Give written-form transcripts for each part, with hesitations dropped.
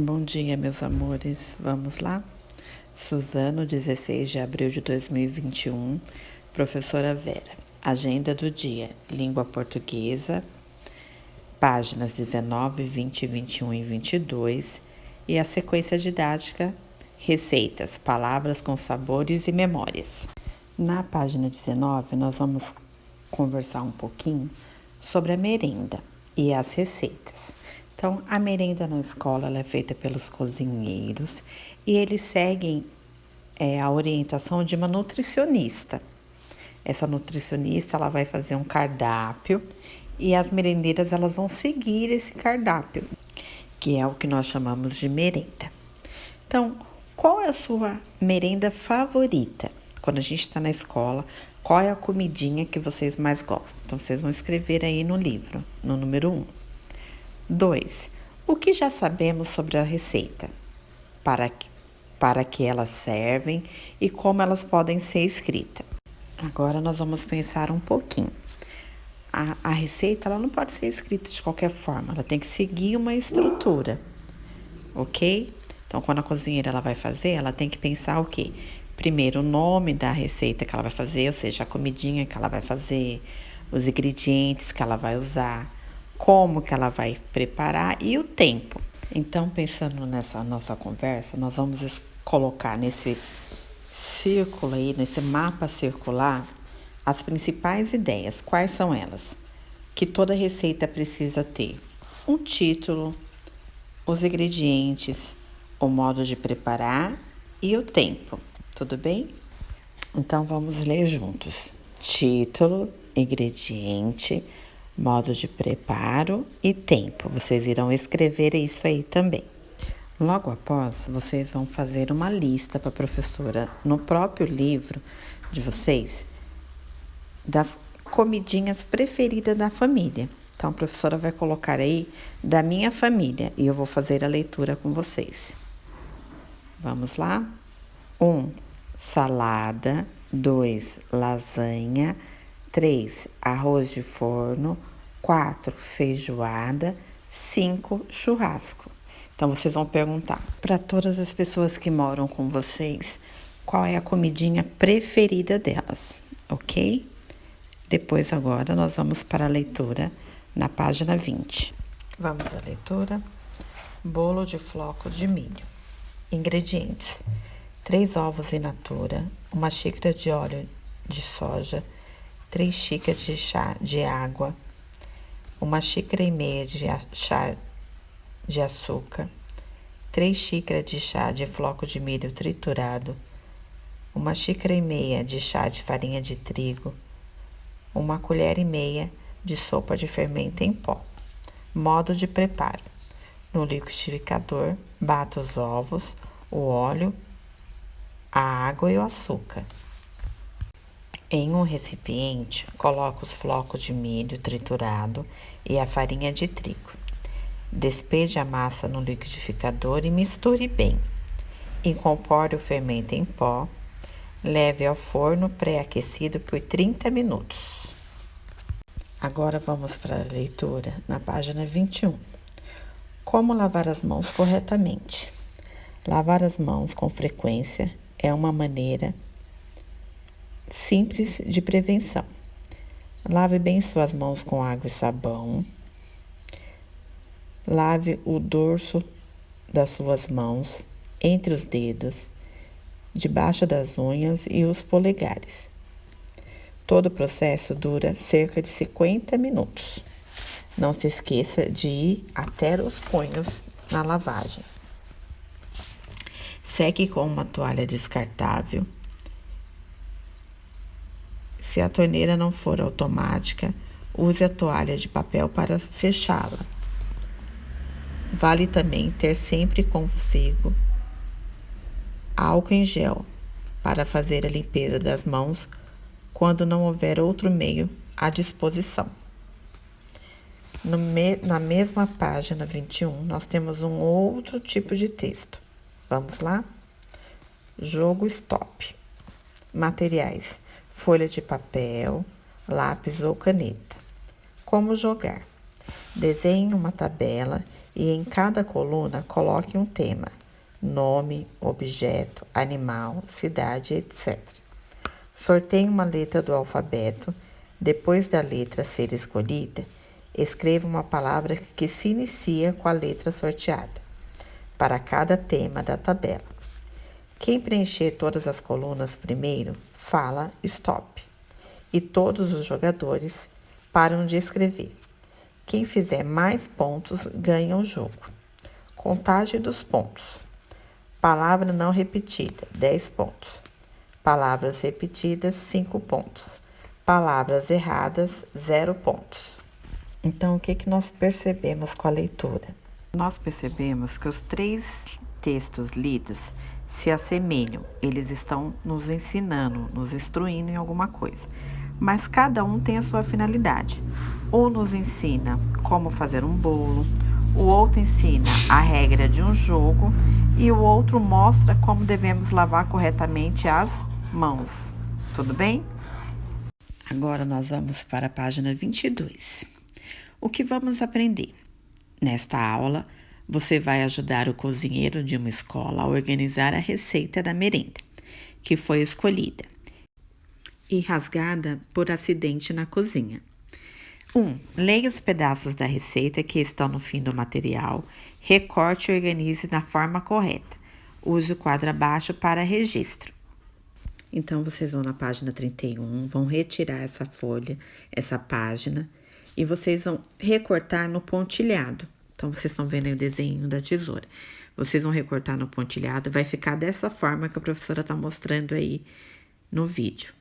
Bom dia, meus amores. Vamos lá? Suzano, 16 de abril de 2021. Professora Vera. Agenda do dia: língua portuguesa, páginas 19, 20, 21 e 22. E a sequência didática: receitas, palavras com sabores e memórias. Na página 19, nós vamos conversar um pouquinho sobre a merenda e as receitas. Então, a merenda na escola ela é feita pelos cozinheiros e eles seguem a orientação de uma nutricionista. Essa nutricionista ela vai fazer um cardápio e as merendeiras elas vão seguir esse cardápio, que é o que nós chamamos de merenda. Então, qual é a sua merenda favorita? Quando a gente está na escola, qual é a comidinha que vocês mais gostam? Então, vocês vão escrever aí no livro, no número 1. 2. O que já sabemos sobre a receita? Para que elas servem e como elas podem ser escritas. Agora nós vamos pensar um pouquinho. A receita ela não pode ser escrita de qualquer forma, ela tem que seguir uma estrutura, ok? Então, quando a cozinheira ela vai fazer, ela tem que pensar o quê? Primeiro, o nome da receita que ela vai fazer, ou seja, a comidinha que ela vai fazer, os ingredientes que ela vai usar, como que ela vai preparar e o tempo. Então, pensando nessa nossa conversa, nós vamos colocar nesse círculo aí, nesse mapa circular, as principais ideias. Quais são elas? Que toda receita precisa ter um título, os ingredientes, o modo de preparar e o tempo. Tudo bem? Então, vamos ler juntos. Título, ingrediente, modo de preparo e tempo. Vocês irão escrever isso aí também. Logo após, vocês vão fazer uma lista para a professora no próprio livro de vocês das comidinhas preferidas da família. Então, a professora vai colocar aí da minha família e eu vou fazer a leitura com vocês. Vamos lá? 1. Salada. 2. Lasanha. 3. Arroz de forno. 4. Feijoada. 5. Churrasco. Então, vocês vão perguntar para todas as pessoas que moram com vocês qual é a comidinha preferida delas, ok? Depois, agora, nós vamos para a leitura na página 20. Vamos à leitura. Bolo de floco de milho. Ingredientes: 3 ovos in natura, 1 xícara de óleo de soja, 3 xícaras de chá de água, 1,5 xícaras de chá de açúcar, 3 xícaras de chá de floco de milho triturado, 1,5 xícaras de chá de farinha de trigo, 1,5 colheres de sopa de fermento em pó. Modo de preparo: no liquidificador, bata os ovos, o óleo, a água e o açúcar. Em um recipiente, coloque os flocos de milho triturado e a farinha de trigo. Despeje a massa no liquidificador e misture bem. Incorpore o fermento em pó. Leve ao forno pré-aquecido por 30 minutos. Agora vamos para a leitura na página 21. Como lavar as mãos corretamente? Lavar as mãos com frequência é uma maneira simples de prevenção. Lave bem suas mãos com água e sabão. Lave o dorso das suas mãos, entre os dedos, debaixo das unhas e os polegares. Todo o processo dura cerca de 50 minutos. Não se esqueça de ir até os punhos na lavagem. Seque com uma toalha descartável. Se a torneira não for automática, use a toalha de papel para fechá-la. Vale também ter sempre consigo álcool em gel para fazer a limpeza das mãos quando não houver outro meio à disposição. Na mesma página 21, nós temos um outro tipo de texto. Vamos lá? Jogo stop. Materiais: folha de papel, lápis ou caneta. Como jogar? Desenhe uma tabela e em cada coluna coloque um tema: nome, objeto, animal, cidade, etc. Sorteie uma letra do alfabeto. Depois da letra ser escolhida, escreva uma palavra que se inicia com a letra sorteada, para cada tema da tabela. Quem preencher todas as colunas primeiro, fala stop. E todos os jogadores param de escrever. Quem fizer mais pontos ganha o jogo. Contagem dos pontos. Palavra não repetida, 10 pontos. Palavras repetidas, 5 pontos. Palavras erradas, 0 pontos. Então, o que nós percebemos com a leitura? Nós percebemos que os 3 textos lidos se assemelham. Eles estão nos ensinando, nos instruindo em alguma coisa. Mas cada um tem a sua finalidade. Ou nos ensina como fazer um bolo, o outro ensina a regra de um jogo e o outro mostra como devemos lavar corretamente as mãos. Tudo bem? Agora nós vamos para a página 22. O que vamos aprender? Nesta aula, você vai ajudar o cozinheiro de uma escola a organizar a receita da merenda, que foi escolhida e rasgada por acidente na cozinha. 1. Leia os pedaços da receita que estão no fim do material, recorte e organize da forma correta. Use o quadro abaixo para registro. Então, vocês vão na página 31, vão retirar essa folha, essa página, e vocês vão recortar no pontilhado. Então, vocês estão vendo aí o desenho da tesoura. Vocês vão recortar no pontilhado, vai ficar dessa forma que a professora está mostrando aí no vídeo.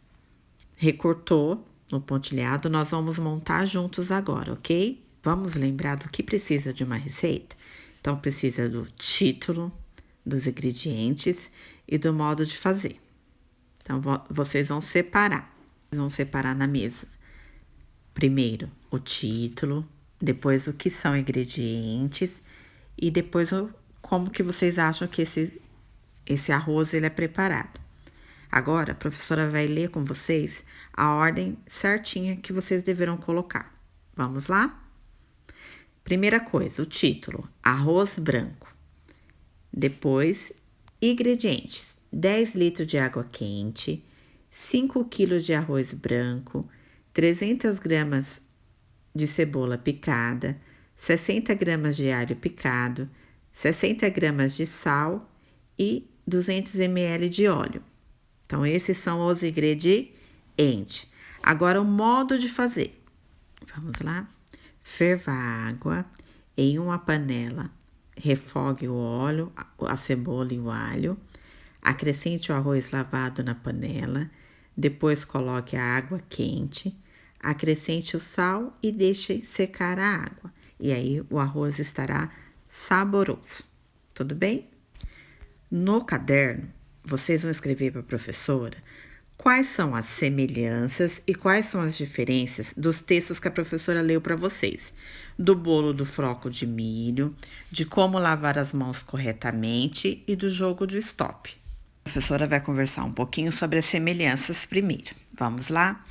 Recortou no pontilhado, nós vamos montar juntos agora, ok? Vamos lembrar do que precisa de uma receita? Então, precisa do título, dos ingredientes e do modo de fazer. Então, vocês vão separar na mesa. Primeiro, o título, depois o que são ingredientes e depois como que vocês acham que esse arroz ele é preparado. Agora, a professora vai ler com vocês a ordem certinha que vocês deverão colocar. Vamos lá? Primeira coisa, o título, arroz branco. Depois, ingredientes, 10 litros de água quente, 5 quilos de arroz branco, 300 gramas de cebola picada, 60 gramas de alho picado, 60 gramas de sal e 200 ml de óleo. Então, esses são os ingredientes. Agora, o modo de fazer. Vamos lá? Ferva a água em uma panela. Refogue o óleo, a cebola e o alho. Acrescente o arroz lavado na panela. Depois, coloque a água quente. Acrescente o sal e deixe secar a água. E aí, o arroz estará saboroso. Tudo bem? No caderno, vocês vão escrever para a professora quais são as semelhanças e quais são as diferenças dos textos que a professora leu para vocês. Do bolo do floco de milho, de como lavar as mãos corretamente e do jogo do stop. A professora vai conversar um pouquinho sobre as semelhanças primeiro. Vamos lá?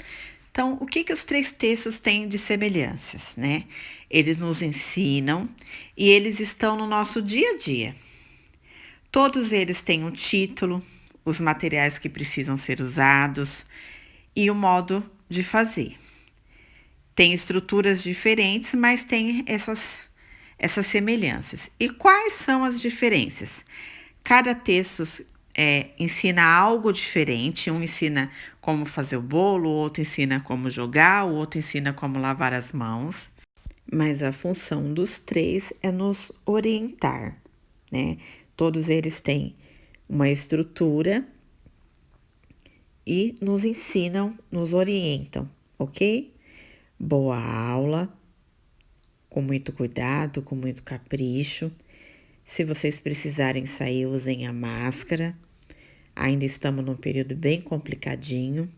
Então, o que os 3 textos têm de semelhanças, né? Eles nos ensinam e eles estão no nosso dia a dia. Todos eles têm um título, os materiais que precisam ser usados e o modo de fazer. Tem estruturas diferentes, mas tem essas semelhanças. E quais são as diferenças? Cada texto ensina algo diferente. Um ensina como fazer o bolo, o outro ensina como jogar, o outro ensina como lavar as mãos. Mas a função dos 3 é nos orientar, né? Todos eles têm uma estrutura e nos ensinam, nos orientam, ok? Boa aula, com muito cuidado, com muito capricho. Se vocês precisarem sair, usem a máscara. Ainda estamos num período bem complicadinho.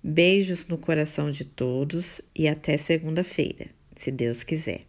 Beijos no coração de todos e até segunda-feira, se Deus quiser.